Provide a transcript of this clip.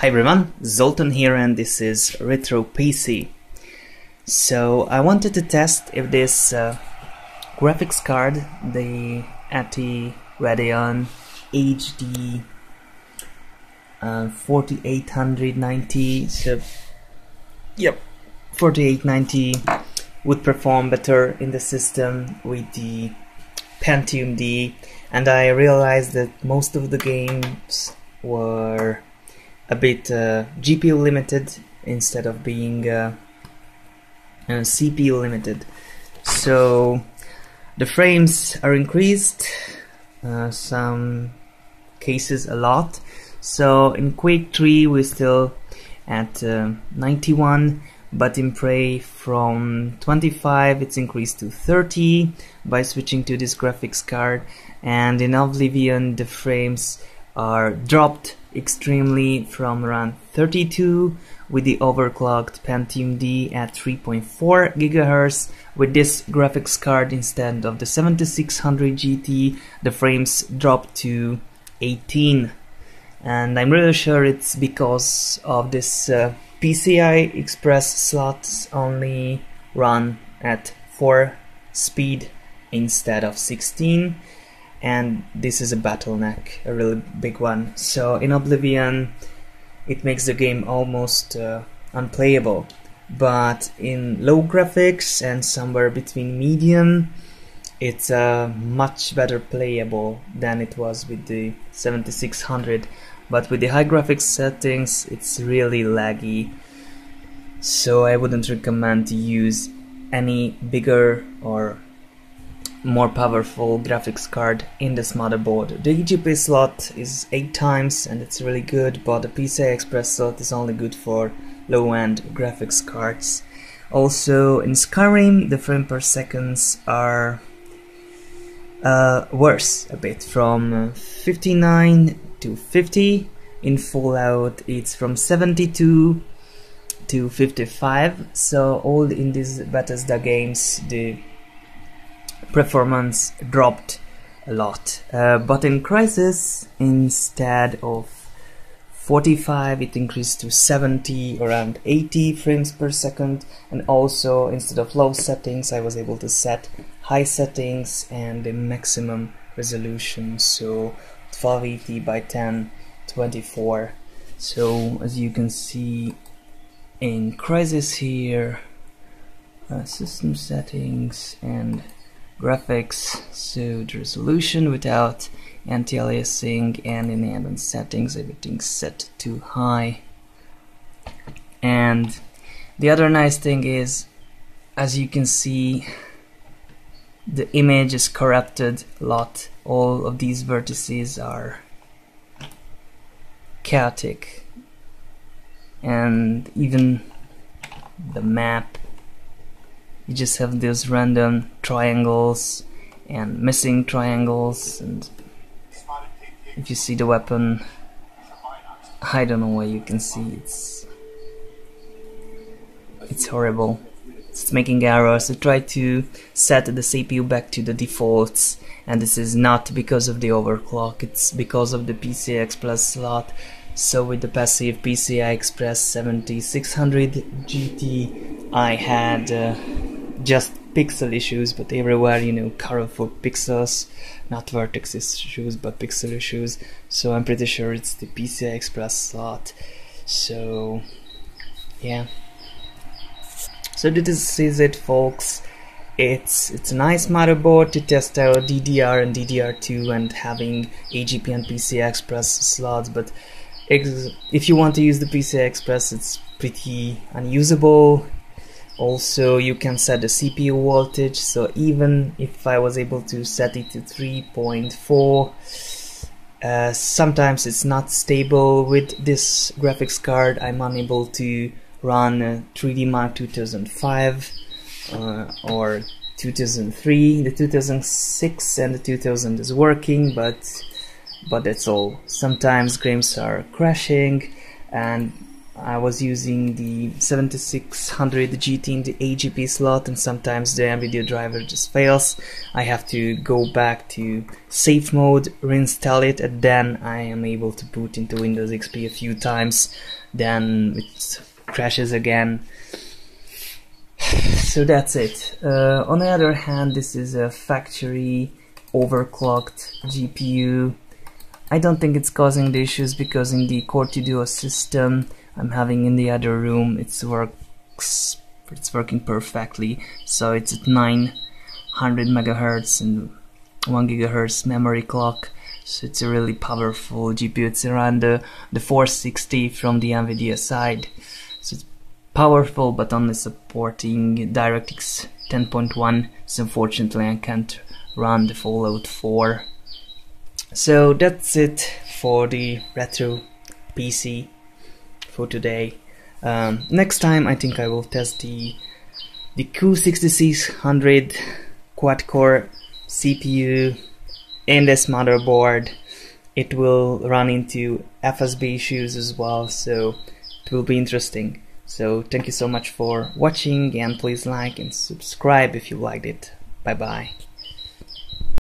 Hi everyone, Zoltan here and this is Retro PC. So I wanted to test if this graphics card, the Radeon HD 4890, 4890 would perform better in the system with the Pentium D, and I realized that most of the games were a bit GPU limited instead of being CPU limited. So the frames are increased, some cases a lot. So in Quake 3 we're still at 91, but in Prey from 25 it's increased to 30 by switching to this graphics card, and in Oblivion the frames are dropped extremely from around 32 with the overclocked Pentium D at 3.4 GHz. With this graphics card, instead of the 7600 GT, the frames drop to 18, and I'm really sure it's because of this PCI Express slots only run at 4 speed instead of 16, and this is a bottleneck, a really big one. So in Oblivion it makes the game almost unplayable, but in low graphics and somewhere between medium it's much better playable than it was with the 7600. But with the high graphics settings it's really laggy, so I wouldn't recommend to use any bigger or more powerful graphics card in this motherboard. The EGP slot is 8 times and it's really good, but the PCI Express slot is only good for low-end graphics cards. Also in Skyrim the frame per seconds are worse a bit, from 59 to 50. In Fallout it's from 72 to 55. So all in these Bethesda games the performance dropped a lot, but in Crysis instead of 45 it increased to 70, around 80 frames per second, and also instead of low settings I was able to set high settings and the maximum resolution, so 1280 by 1024. So as you can see in Crysis here, system settings and graphics, so the resolution without anti-aliasing, and in the advanced settings everything's set to high. And the other nice thing is, as you can see, the image is corrupted a lot. All of these vertices are chaotic, and even the map, you just have these random triangles and missing triangles, and if you see the weapon, I don't know what you can see, it's horrible. It's making errors. I tried to set the CPU back to the defaults, and this is not because of the overclock, it's because of the PCI Express slot. So with the passive PCI Express 7600 GT I had just pixel issues, but everywhere, you know, colorful pixels, not vertex issues but pixel issues. So I'm pretty sure it's the PCI Express slot. So yeah, so this is it, folks. It's a nice motherboard to test out DDR and DDR2 and having AGP and PCI Express slots, but if you want to use the PCI Express it's pretty unusable. Also you can set the CPU voltage, so even if I was able to set it to 3.4, sometimes it's not stable. With this graphics card I'm unable to run 3D Mark 2005 or 2003. The 2006 and the 2000 is working, but that's all. Sometimes games are crashing, and I was using the 7600 GT in the AGP slot, and sometimes the NVIDIA driver just fails. I have to go back to safe mode, reinstall it, and then I am able to boot into Windows XP a few times. Then it crashes again. So that's it. On the other hand, this is a factory overclocked GPU. I don't think it's causing the issues because in the 4CoreDual system I'm having in the other room, it's working perfectly. So it's at 900 megahertz and 1 gigahertz memory clock. So it's a really powerful GPU. It's around the 460 from the NVIDIA side. So it's powerful, but only supporting DirectX 10.1. So unfortunately I can't run the Fallout 4. So that's it for the retro PC for today. Next time I think I will test the Q6600 quad-core CPU in this motherboard. It will run into FSB issues as well, so it will be interesting. So thank you so much for watching, and please like and subscribe if you liked it. Bye bye.